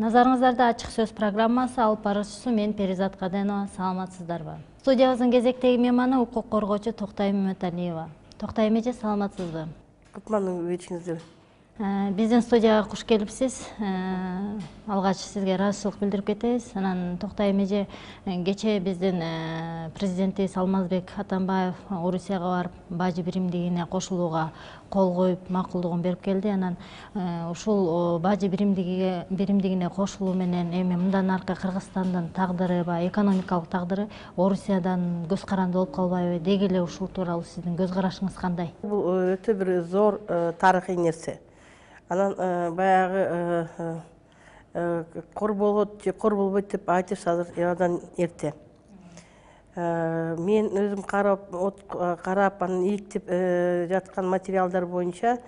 Назарыңыздарда ачык сөз программасы алып баруучусу мен Перизат Каденова. Саламатсыздарбы? Студиябыздын кезектеги мейманы укук коргоочу Токтой Мөмөталиева. Токтой эже, саламатсызбы? Кутманның вечиңиздер. Биздин студияга куш келипсиз. Алгач сизге ыраазычылык билдирип кетебиз. Анан Токтой эже, кечээ биздин президентибиз Алмазбек Атамбаев Орусияга барып, бажы биримдигине кошулууга кол коюп, макулдугун берип келди. Анан ушул бажы биримдигине кошулуу менен эми мындан аркы Кыргызстандын тагдыры, экономикалык тагдыры Орусиядан көз каранды болуп калбайбы? Деги эле ушул тууралуу сиздин көз карашыңыз кандай? Бул өтө бир зор тарыхый нерсе. Анан баягы кор болот же кор болбойт деп айтыш азыр ядан эрте. Мен өзүм карап анан иликтеп жаткан материалдар боюнча,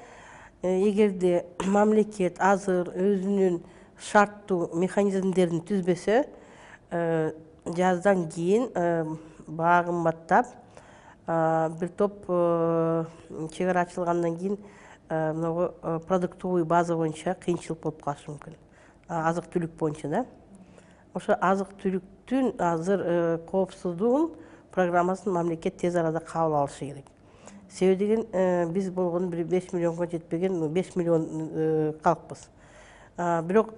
эгерде мамлекет азыр өзүнүн шарттуу механизмдерин түзбөсө, жаздан кийин баа кымбаттап, бир топ чек ара ачылгандан кийин продуктовый база боюнча кыйынчылык болуп калышы мүмкүн. Азык түлүк боюнча да. Ошо азык түлүктүн азыр коопсуздугун программасын мамлекет тез арада кабыл алышы керек. Себеби деген биз болгону бир 5 миллионго жетпеген 5 миллион калкпыз. Бирок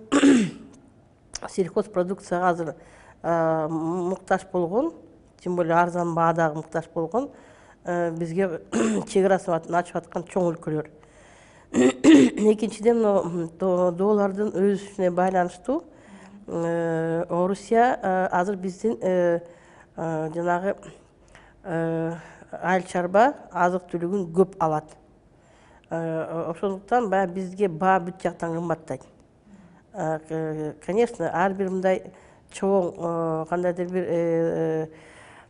сельхозпродукцияга азыр муктаж болгон, тем более арзан баадагы муктаж болгон бизге чек арасын ачып аткан чоң өлкөлөр. Экинчиден, доллардын өсүшүнө байланыштуу Орусия азыр биздин жанагы айыл чарба азык түлүгүн көп алат. Ошондуктан бизге баа бүт жактан кымбаттайт. Конечно, ар бир мындай чоң кандайдыр бир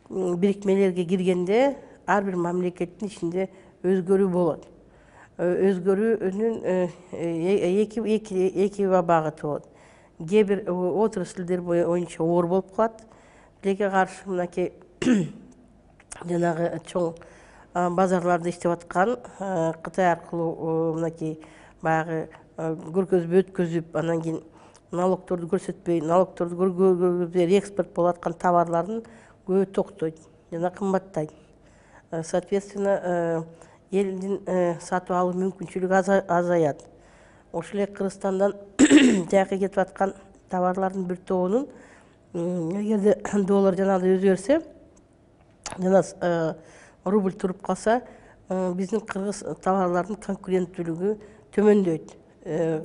бирикмелерге киргенде ар бир мамлекеттин ичинде өзгөрүү болот. Өзгөрүүнүн эки багыты болот. Кээ бир отраслдер боюнча оор болуп калат. Тилекке каршы мынакей жанагы чоң базарларда иштеп аткан Кытай аркылуу мынакей баягы көргөзмө өткөзүп, анан кийин налогторду көрсөтпөй, налогторду көргөзбөй экспорт болуп аткан товарлардын көбү токтойт жана кымбаттайт. Соответственно, элдин сатып алуу мүмкүнчүлүгү азаят. Ошол эле Кыргызстандан жаякка кетип аткан товарлардын бир тобунун эгерде доллар жанагыдай өзгөрсө, жана рубль туруп калса, биздин кыргыз товарлардын конкуренттүүлүгү төмөндөйт.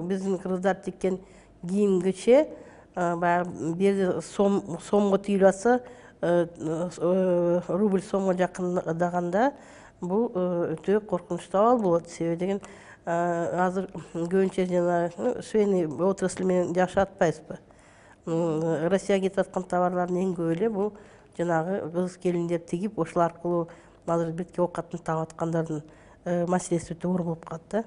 Биздин кыргыздар тиккен кийим-кече баягы бир сомго тийилип атса, рубль сомго жакындаганда бул өтө коркунучтуу абал болот. Себеби деген азыр көбүнчө жана швейный отрасль менен жакшы атпайбызбы? Россияга кетип аткан товарлардын эң көбү эле бул жанагы кыз келиндер тигип, ошол аркылуу азыр бетке оокатын таап аткандардын маселеси өтө оор болуп калат да.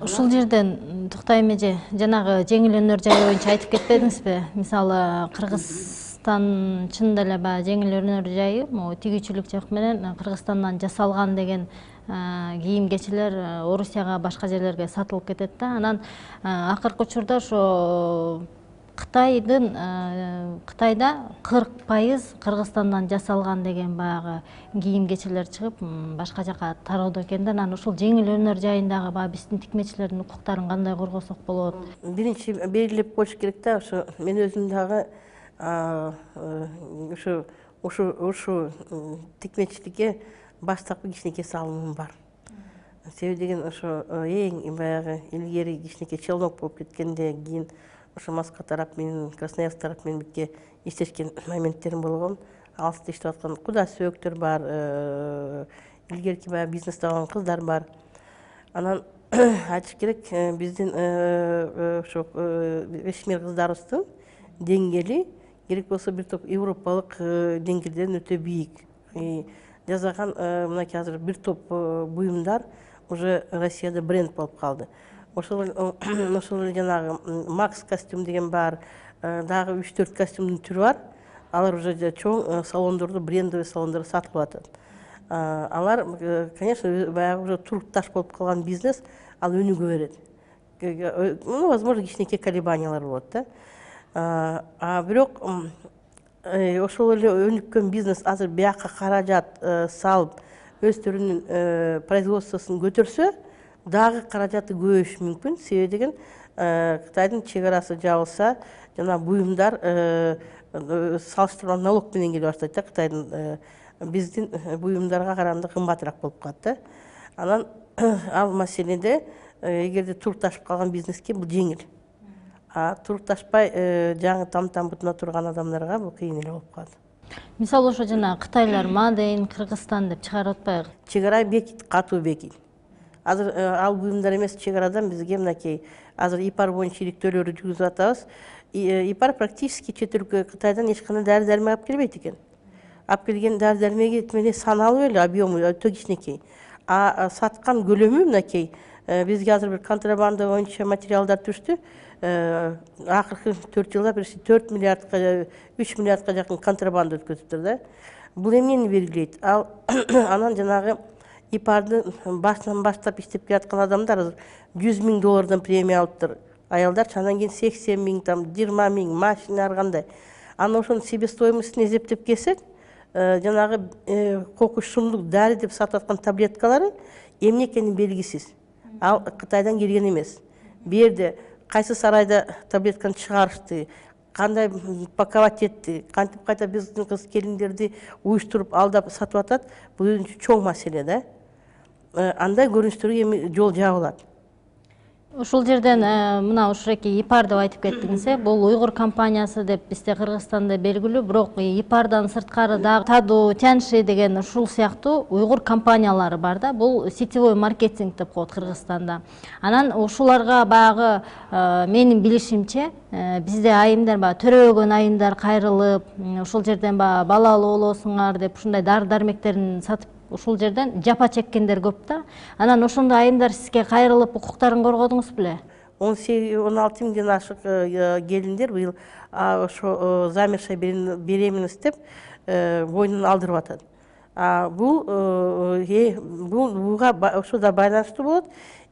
Ушул жерден Токтой эже, жанагы жеңил өнөр жайы боюнча айтып кетпедиңизби? Мисалы, Кыргызстан чынында эле баягы жеңил өнөр жайы, тигүүчүлүк жак менен Кыргызстандан жасалган деген кийим-кечелер Орусияга, башка жерлерге сатылып кетет да. Анан акыркы учурда ошо Кытайда 40% Кыргызстандан жасалган деген баягы кийим-кечелер чыгып, башка жака тароодо экен да. Анан ушул жеңил өнөр жайындагы баягы биздин тикмечилердин укуктарын кандай коргосок болот? Биринчи белгилеп коюш керек да, ошо мен өзүм дагы ушу тикмечиликке баштапкы кичинекей салымым бар. Себеби деген ошо эң баягы илгери кичинекей челнок болуп кеткенде кийин ошо Москва тарап менен, Красноярск тарап менен битке иштешкен моменттерим болгон. Алыста иштеп аткан куда сөөктөр бар, илгерки баягы бизнесте болгон кыздар бар. Анан айтыш керек, биздин ошо ишмер кыздарыбыздын деңгээли керек болсо бир топ европалык деңгээлден өтө бийик. Жасаган мынакей азыр бир топ буюмдар уже Россияда бренд болуп калды. Ошол эле жанагы Макс костюм деген бар, дагы 3-4 костюмдун түрү бар. Алар уже чоң салондордо, брендовый салондордо сатылып атат. Алар, конечно, баягы уже турукташ болуп калган бизнес, ал өнүгө берет. возможно, кичинекей колебаниялар болот да. Бирок ошол эле өнүккөн бизнес азыр биякка каражат салып өздөрүнүн производствосун көтөрсө дагы каражаты көбөйүшү мүмкүн. Себеби деген Кытайдын чек арасы жабылса, жана буюмдар салыштырмалуу налог менен келе баштайт да. Кытайдын биздин буюмдарга караганда кымбатыраак болуп калат да. Анан ал маселеде эгерде турукташып калган бизнеске бул жеңил. Турукташпай жаңы там-бутуна турган адамдарга бул кыйын эле болуп калат. Мисалы ошо жана Кытайлар Мадейн, Кыргызстан деп чыгарып атпайбы? Чек ара бекит, катуу бекит. Азыр ал буюмдар эмес, чек арадан бизге мынакей азыр ИПАР боюнча иликтөөлөрдү жүргүзүп атабыз. ИПАР практически чет өлкө Кытайдан эч кандай дары-дармек алып келбейт экен. Алып келген дары-дармеги менен саналуу эле, объему өтө кичинекей. Саткан көлөмү мынакей бизге азыр бир контрабанда боюнча материалдар түштү. Акыркы 4 жылда 4 миллиардка, 3 миллиардка жакын контрабанда өткөзүптүр да. Бул эмнени белгилейт? Анан жанагы ИПАРды башынан баштап иштеп келаткан адамдар $100 000 премия алыптыр. Аялдар анан кийин 80 000, 20 000 машина ар кандай. Анан ошонун себестоимостун эзептеп келсек, жанагы кокуш шумдук дары деп сатып аткан таблеткалары эмне экени белгисиз. Ал Кытайдан келген эмес. Бу жерде кайсы сарайда таблетканы чыгарышты, кандай паковать этти, кантип кайта биздин кыз келиндерди уюштуруп алдап сатып атат, бул өзүнчө чоң маселе да. Андай көрүнүштөргө эми жол жабылат. Ушул жерден мына ушуреки ИПАР деп айтып кеттиңиз, бул уйгур компаниясы деп бизде Кыргызстанда белгилүү, бирок ИПАРдан сырткары дагы Таду, Тяньши деген ушул сыяктуу уйгур компаниялары бар да. Бул сетевой маркетинг деп коет Кыргызстанда. Анан ушуларга баягы менин билишимче бизде айымдар төрөбөгөн айымдар кайрылып, ушул жерден балалуу болосуңар деп ушундай дары-дармектерин сатып ушул жерден жапа чеккендер көп да. Анан ошондой айымдар сизге кайрылып укуктарын коргодуңуз беле? 16 миңден ашык келиндер быйыл ошо замершая беременность деп мойнун алдырып атат. Буга ошо да байланыштуу болот.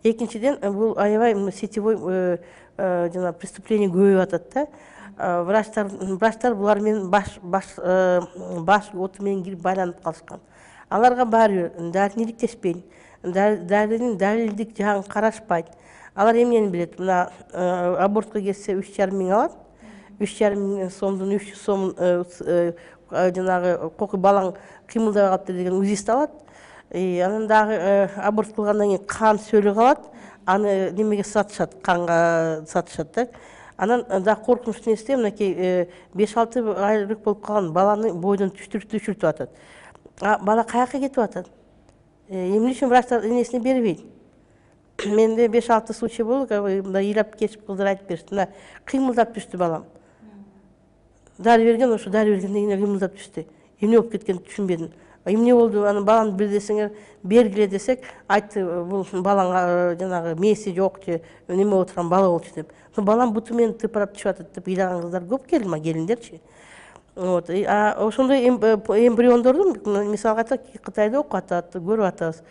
Экинчиден, бул аябай сетевой преступление көбөйүп атат да. Врачтар булар менен баш оту менен кирип байланып калышкан. Аларга баары дәрини иликтешпейт, дәринин далилдик жагын карашпайт. Алар эмнени билет? Мына абортко кетсе 3,5 миң алат. 3,5 миң сомдун 300 сомун жанагы кокуй балаң кыймылдабай калыптыр деген УЗИст алат. Анан дагы аборт кылгандан кийин кан сөлү калат. Аны немеге сатышат, канга сатышат да. Анан да коркунучтуу нерсе мынакей 5-6 айлык болуп калган баланы бойдон түшүртүп атат. Бала каяка кетип атат? Эмне үчүн врачтар энесине бербейт? Менде 5-6 случай болду, мындай ыйлап кетип кыздар айтып беришти. Мына кыймылдап түштү балам. Дары берген, ошо дары бергенден кийин кыймылдап түштү. Эмне болуп кеткенин түшүнбедим. Эмне болду? Анан баланы бир десеңер, бергиле десек, айтты, бул балаңга жанагы мээси жок же, неме болуп турган бала болчу деп. Балам буту менен тыпырап түшүп атат деп ыйлаган кыздар көп келди ма, келиндерчи. Ошондой эмбриондорду мисалга айтсак Кытайда окуп атат, көрүп атабыз,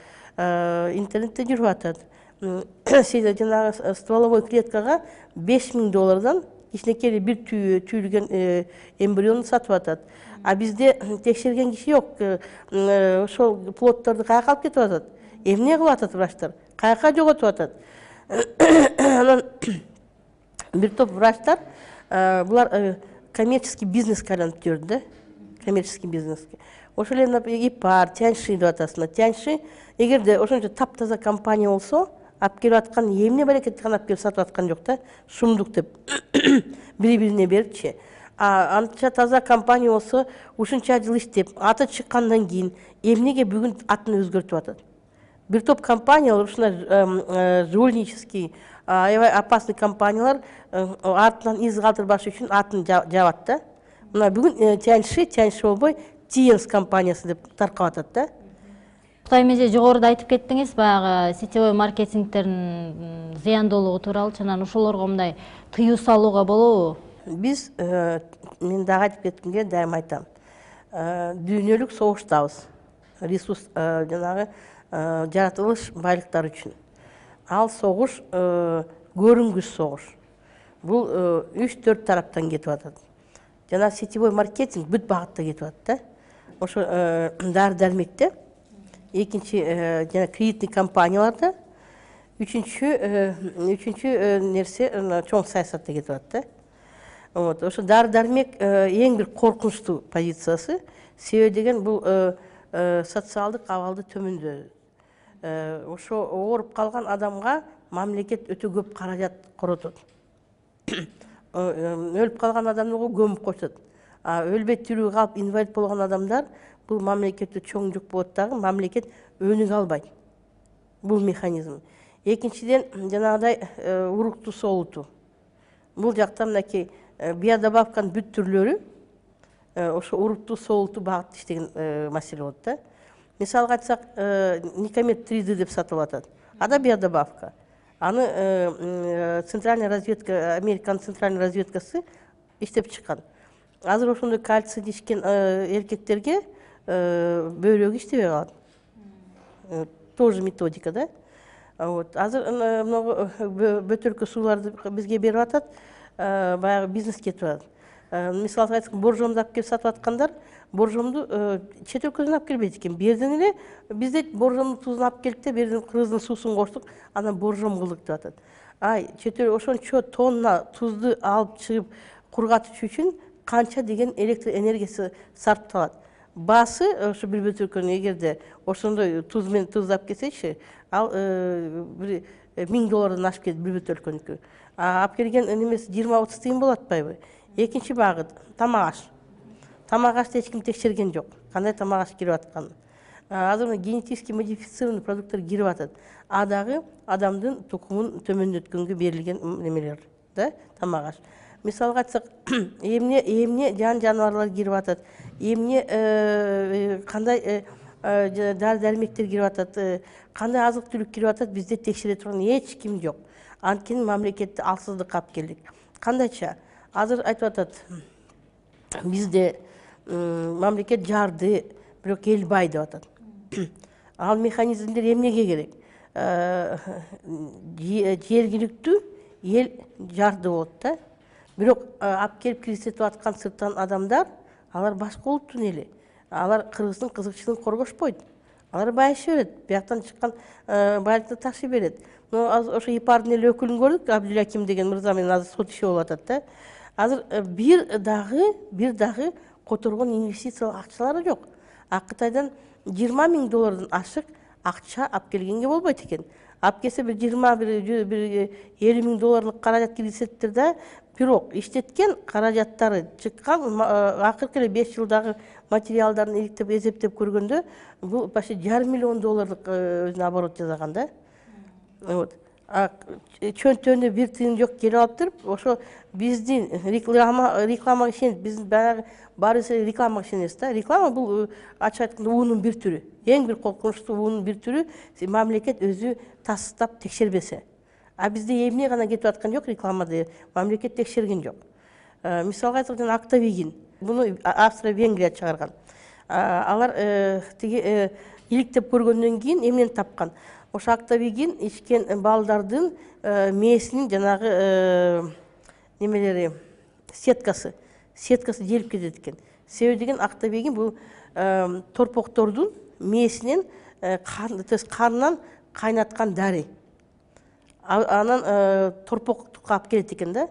интернетте жүрүп атат. Жанагы стволовой клеткага $5 000 кичинекей бир түйүлгөн эмбрионду сатып атат. Бизде текшерген киши жок. Ошол плоддорду каяка алып кетип атат? Эмне кылып атат врачтар? Каяка жоготуп атат? Анан бир топ врачтар булар коммерческий бизнеске айланып жүрдү да. Коммерческий бизнеске. Ошол эле ИПАР, Тяньши деп атасың. Тяньши эгерде ошончо таптаза компания болсо, алып келип аткан эмне барекет алып келип сатып аткан жок да. Шумдук деп бири-бирине берипчи. Анча таза компания болсо, ушунча жыл иштеп, аты чыккандан кийин эмнеге бүгүн атын өзгөртүп атат? Бир топ компаниялар ушундай жульнический, аябай опасный компаниялар артынан из калтырбаш үчүн атын жабат да. Мына бүгүн Тяньши болбой Тиенс компаниясы деп таркап атат да. Кутай эже жогоруда айтып кеттиңиз, баягы сетевой маркетингтердин зыяндуулугу тууралуу, анан ошолорго мындай тыюу салууга болобу? Биз мен дагы айтып кеткимге дайым айтам. Дүйнөлүк согуштабыз. Ресурс жанагы жаратылыш байлыктар үчүн. Ал согуш көрүнгүс согуш. Бул 3-4 тараптан кетип атат. Жана сетевой маркетинг бүт багытта кетип атат да. Ошо дары-дармекте, экинчи жана кредитный компанияларда, үчүнчү нерсе чоң саясатта кетип атат да. Вот, ошо дары-дармек эң бир коркунучтуу позициясы. Себеби деген бул социалдык абалды төмөндөтөт. Ошо ооруп калган адамга мамлекет өтө көп каражат коротот. Өлүп калган адамды көмүп коюшат. Өлбөй тирүү калып инвалид болгон адамдар бул мамлекетте чоң жүк болот дагы, мамлекет өнүгө албайт. Бул механизм. Экинчиден, жанагыдай уруктуу соолутуу. Бул жакта мынакей биодобавканын бүт түрлөрү ошо уруктуу соолутуу багытта иштеген маселе болот да. Мисалга айтсак, Никомед 3D деп сатылып атат. Ада биодобавка. Аны центральная разведка, Американын центральный разведкасы иштеп чыккан. Азыр ошондой кальций ичкен эркектерге бөйрөгү иштебей калат. Тоже методика да. Вот. Азыр бөтөлкө сууларды бизге берип атат, баягы бизнес кетип атат. Мисалга айтсак, боржомду алып келип сатып аткандар, боржомду чет өлкөдөн алып келбейт экен. Берден эле бизде боржомдун тузун алып келип да, берден кыргыздын суусун коштук, анан боржом кылдык деп атат. Чет ошончо тонна тузду алып чыгып кургатыш үчүн канча деген электр энергиясы сарпталат. Баасы ошо бир бөтөлкөнү эгерде ошондой туз менен алып келсечи, ал $1000 ашып кетет бир бөтөлкөнүкү. Алып келген немеси 20-30 тыйын болуп атпайбы? Экинчи багыт тамак аш. Тамак ашты эч ким текшерген жок. Кандай тамак аш кирип атканын. Азыр генетически модифицированный продукттар кирип атат. Дагы адамдын тукумун төмөндөткөнгө берилген немелер, да, тамак аш. Мисалга айтсак, эмне жаныбарлар кирип атат, эмне кандай дары-дармектер кирип атат, кандай азык-түлүк кирип атат, бизде текшере турган эч ким жок. Анткени мамлекетти алсыздыкка алып келдик. Кандайча? Азыр айтып атат, бизде мамлекет жарды, бирок эл бай деп атат. Ал механизмдер эмнеге керек? Жергиликтүү эл жарды болот да. Бирок алып келип киргизип аткан сырттан адамдар, алар башка улуттун эли. Алар Кыргыздын кызыкчылыгын коргошпойт. Алар байыша берет, бияктан чыккан байлыкты ташый берет. Ошо ИПАРдын эле өкүлүн көрдүк, Абдулаким деген мырза менен азыр сот иши болуп атат да. Азыр бир дагы которгон инвестициялык акчалары жок. Кытайдан $20,000 ашык акча алып келгенге болбойт экен. Алып келсе бир 50,000 каражат киргизсеттир да, бирок иштеткен каражаттары чыккан акыркы эле 5 жылдагы материалдарын иликтеп эсептеп көргөндө бул почти $500,000 өзүнө оборот жасаган да. Вот. Чөнтөөнө бир тыйын жок келип алып туруп, ошо биздин рекламага ишенет, биздин баягы баарыбыз рекламага ишенебиз да. Реклама бул ачык айтканда уунун бир түрү. Эң бир коркунучтуу уунун бир түрү мамлекет өзү тастап текшербесе. Бизде эмне гана кетип аткан жок рекламада, мамлекет текшерген жок. Мисалга айтсак, жана Октавигин, буну Австрия-Венгрия чыгарган. Алар тиги иликтеп көргөндөн кийин эмнени тапкан? Ошо Октавигин ичкен балдардын мээсинин жанагы немелери сеткасы желип кетет экен. Себеби деген Октавигин бул торпоктордун мээсинен карнынан кайнаткан дары. Анан торпоктукка алып келет экен да.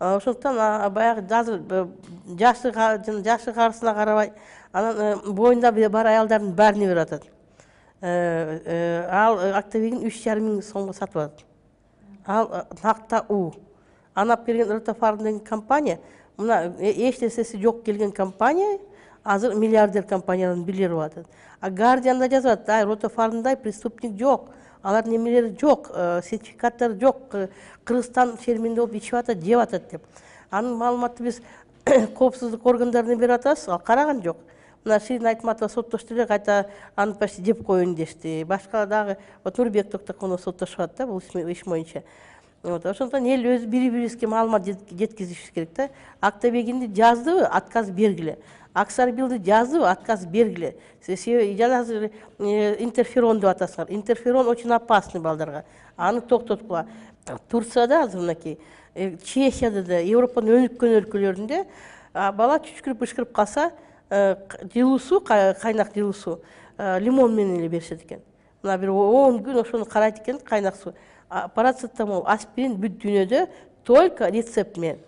Ошондуктан баягы жашы карысына карабай, анан боюнда бар аялдардын баарына берип атат. Ал Октавигин $3,500 сатып атат. Ал накта у. Аны алып келген Ротофарм деген компания, мына эч нерсеси жок келген компания, азыр миллиардер компаниянын бирлери болуп атат. Гардианда жазып атат, Ротофармдай преступник жок. Алар немелери жок, сертификаттары жок, Кыргызстан шерменде болуп ичип атат, жеп атат деп. Анын маалыматты биз коопсуздук органдарына берип атабыз, ал караган жок. Мына Ширин Айтматова соттошту эле, кайта аны почти жеп коеюн дешти. Башка дагы Нурбек Токтокунов соттошуп атат да бул иш боюнча. Ошондон эл өз бири-бирибизге маалымат жеткизиш керек да. Актабегинди жаздыбы, отказ бергиле. Аксарбилди жаздыбы, отказ бергиле. Жанагы интерферон деп атасыңар. Интерферон очень опасный балдарга. Аны токтоткула. Турцияда азыр мынакей, Чехияда да, Европанын өнүккөн өлкөлөрүндө бала чүчкүрүп ышкырып калса, жылуу суу, кайнак жылуу суу, лимон менен эле беришет экен. Мына бир 10 күн ошону карайт экен, кайнак суу. Парацетамол, аспирин бүт дүйнөдө только рецепт менен.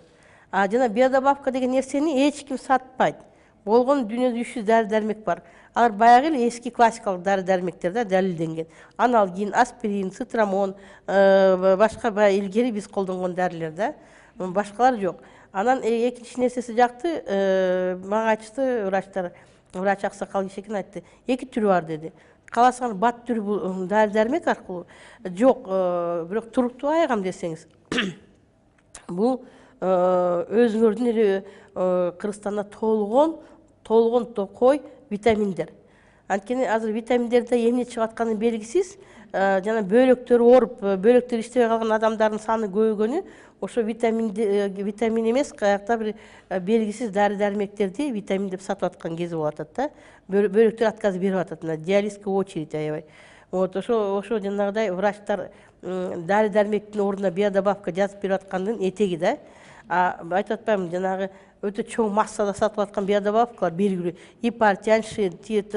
Жана биодобавка деген нерсени эч ким сатпайт. Болгон дүйнөдө 300 дары-дармек бар. Алар баягы эле эски классикалык дары-дармектер да, далилденген. Аналгин, аспирин, цитрамон, башка баягы илгери биз колдонгон дарылар да. Башкалар жок. Анан экинчи нерсеси жакты, мага айтышты врачтар, врач аксакал киши экен, айтты. 2 түрү бар деди. Каласаңар бат түрү бул дары-дармек аркылуу. Жок, бирок туруктуу айгам десеңиз. Бул өзүңөрдүн эле Кыргызстанда толгон токой витаминдер. Анткени азыр витаминдерде эмне чыгып атканы белгисиз. Жана бөлөктөрү ооруп, бөлөктөр иштебей калган адамдардын саны көбөйгөнү ошо витамин эмес, каякта бир белгисиз дары-дармектерди витамин деп сатып аткан кези болуп атат да. Бөлөктөр отказ берип атат, мына диализге очередь аябай. Ошо жанагыдай врачтар дары-дармектин ордуна биодобавка жазып берип аткандын этеги да. Айтып атпаймынбы, жанагы өтө чоң массада сатып аткан биодобавкалар белгилүү. Ипар, тяньшин,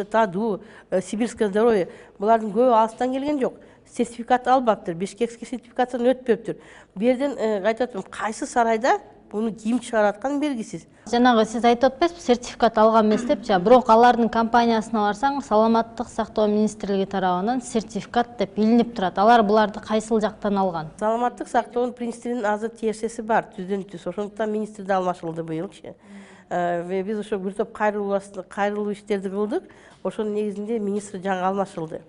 таду, сибирское здоровье. Булардын көбү алыстан келген жок. Сертификат албаптыр, бишкекский сертификацияны өтпөптүр. Бу жерден айтып атам, кайсы сарайда буну ким чыгарып атканы белгисиз. Жанагы сиз айтып атпайсызбы, сертификат алган эмес депчи, бирок алардын компаниясына барсаң, саламаттык сактоо министрлиги тарабынан сертификат деп илинип турат. Алар буларды кайсыл жактан алган? Саламаттык сактоонун принцибинин азыр терсеси бар, түздөн-түз. Ошондуктан министр да алмашылды быйылчы. Биз ошо бир топ кайрылуу иштерди кылдык. Ошонун негизинде министр жаңы алмашылды.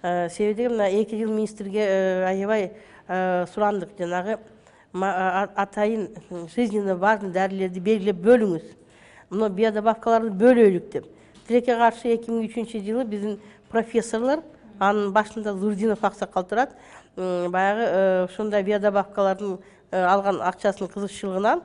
Себеби мына 2 жыл министрге аябай сурандык, жанагы атайын жизненно важный дәрілерді белгілеп бөліңіз. Мына биодобавкаларды бөлөлүк деп. Тилекке каршы 2003 жылы биздин профессорлар, анын башында Зурдинов аксакал турат, баягы ошондой биодобавкалардын алган акчасынын кызыкчылыгынан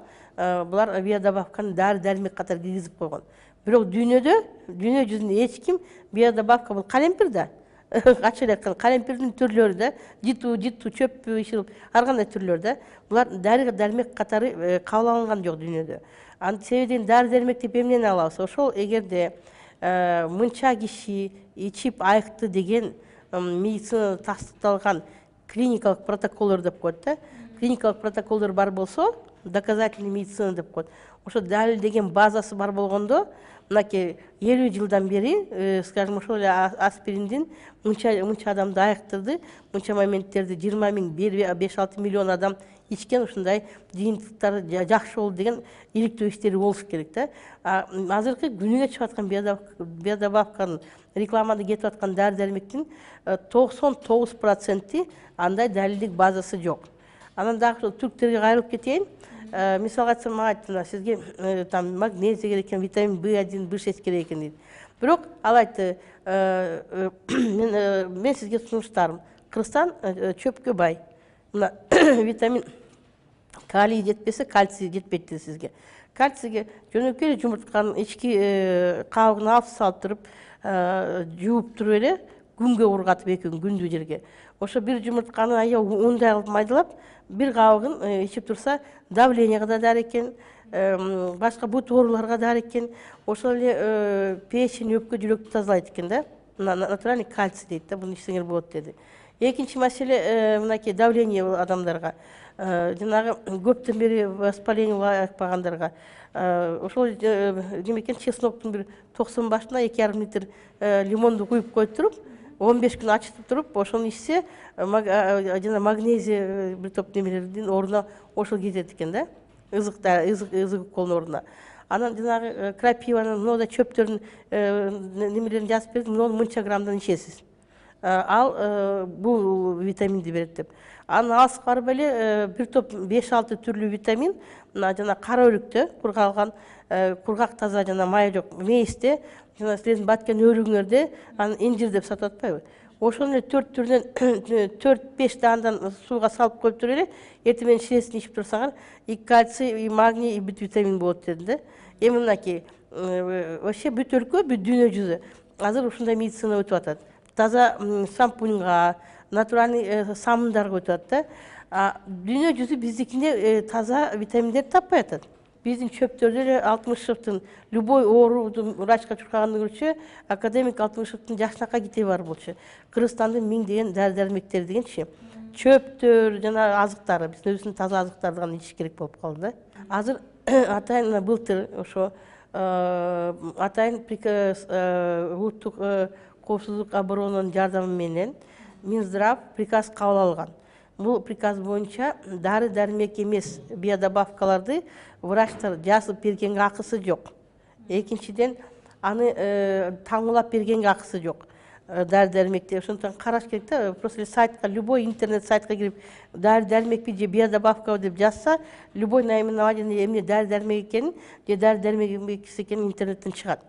булар биодобавканы дары-дармек катары киргизип койгон. Бирок дүйнө жүзүндө эч ким биодобавка бул калемпир да. Ачык эле айтканда, калемпирдин түрлөрү да, житу, чөппү, ишилип, ар кандай түрлөр да. Булар дары-дармек катары кабыл алынган жок дүйнөдө. Себебинен дары-дармек деп эмнени алабыз? Ошол эгерде мынча киши ичип айыкты деген медицина тастыкталган клиникалык протоколдор деп коет да. Клиникалык протоколдор бар болсо, доказательный медицина деп коет. Ошо далилдеген базасы бар болгондо, мынакей 50 жылдан бери, скажем, ошол эле аспириндин мынча адамды айыктырды, мынча моменттерди 20 миң, 5-6 миллион адам ичкен, ушундай жыйынтыктары жакшы болду деген иликтөө иштери болуш керек да. Азыркы күнүгө чыгып аткан биодобавканын рекламада кетип аткан дары-дармектин 99% андай далилдик базасы жок. Анан дагы түрктерге кайрылып кетейин. Мисалга айтсам, мага айтты, сизге там магнезия керек экен, витамин B1, B6 керек экен дейт. Бирок ал айтты, мен сизге сунуштарым. Кыргызстан чөпкө бай. Мына витамин калий жетпесе, кальций жетпейт дейт сизге. Кальцийге жөнөкөй эле жумуртканын ички кабыгын алып салып туруп, жууп туруп эле күнгө ургатып 2 күндүү жерге. Ошо бир жумуртканы аябай ундай кылып майдалап, бир кабыгын ичип турса, давленияга да дары экен, башка бут ооруларга дары экен. Ошол эле печень, өпкө, жүрөктү тазалайт экен да. Натуральный кальций дейт да, буну ичсеңер болот деди. Экинчи маселе, мынакей давление адамдарга, жанагы көптөн бери воспаление айыкпагандарга, ошол неме экен, чесноктун бир 90 башына 2,5 литр лимонду куюп коюп туруп, 15 күн ачытып туруп, ошону ичсе, жана магнезия бир топ немелердин ордуна ошол кетет экен да, ызык уколдун ордуна. Анан жанагы крапиванын, мындай чөптөрдүн немелерин жазып берди, муну мынча граммдан ичесиз. Ал бул витаминди берет деп. Анын алыска барып эле бир топ 5-6 түрлүү витамин, мына жана кара өрүктө кургалган, кургак таза жана май жок мейизде, жана силердин баткен өрүгүңөрдө анын инжир деп сатып атпайбы? ошону эле 4 түрүнөн 4-5 даандан сууга салып коюп туруп эле эртең менен шиresин ичип турсаңар и кальций, и магний, и бүт витамин болот деди да. Эми мынакей вообще бүт өлкө, бүт дүйнө жүзү азыр ушундай медицина өтүп атат. Таза шампуньга, натуральный самындарга өтүп атат да. Дүйнө жүзү биздикинде таза витаминдерди таппай атат. Биздин чөптөрдө эле Алтымышевдин любой оорудун врачка чуркаганды көрчү, академик Алтымышевдин жакшынакай китеби бар болчу. Кыргызстандын миңдеген дары-дармектери дегенчи. Чөптөр жана азыктары, биздин өзүбүздүн таза азыктарды гана ичиш керек болуп калды да. Азыр атайын былтыр ошо атайын улуттук коопсуздук оборонунун жардамы менен Минздрав приказ кабыл алган. Бул приказ боюнча дары-дармек эмес биодобавкаларды врачтар жазып бергенге акысы жок. Экинчиден, аны таңуулап бергенге акысы жок. Дары-дармекте ошондуктан караш керек да, просто сайтка, любой интернет сайтка кирип дары-дармекпи же биодобавка деп жазса, любой наименование эмне дары-дармек экенин, же дары-дармек эмес экенин интернеттен чыгат.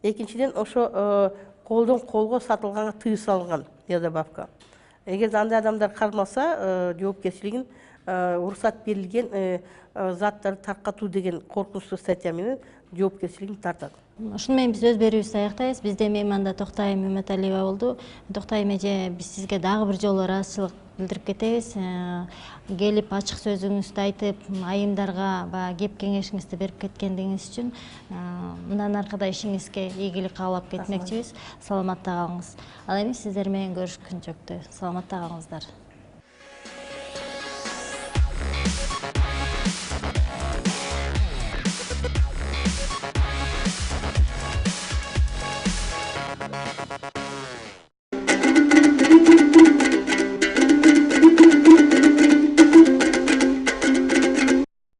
Экинчиден, ошо колдон колго сатылганга тыюу салынган биодобавка. Эгерде андай адамдар кармалса, жоопкерчилигин уруксат берилген заттарды таркатуу деген коркунучтуу статья менен жоопкерчилигин тартат. Ушуну менен биз өз берүүбүздү аяктайбыз. Бизде мейманда Токтайым Үмөталиева болду. Токтайым эже, биз сизге дагы бир жолу ыраазычылык билдирип кетебиз. Келип ачык сөзүңүздү айтып, айымдарга кеп кеңешиңизди берип кеткендигиңиз үчүн мындан аркада ишиңизге ийгилик каалап кетмекчибиз. Саламатта калыңыз. Ал эми сиздер менен көрүшкөнчөктү. Саламатта калыңыздар.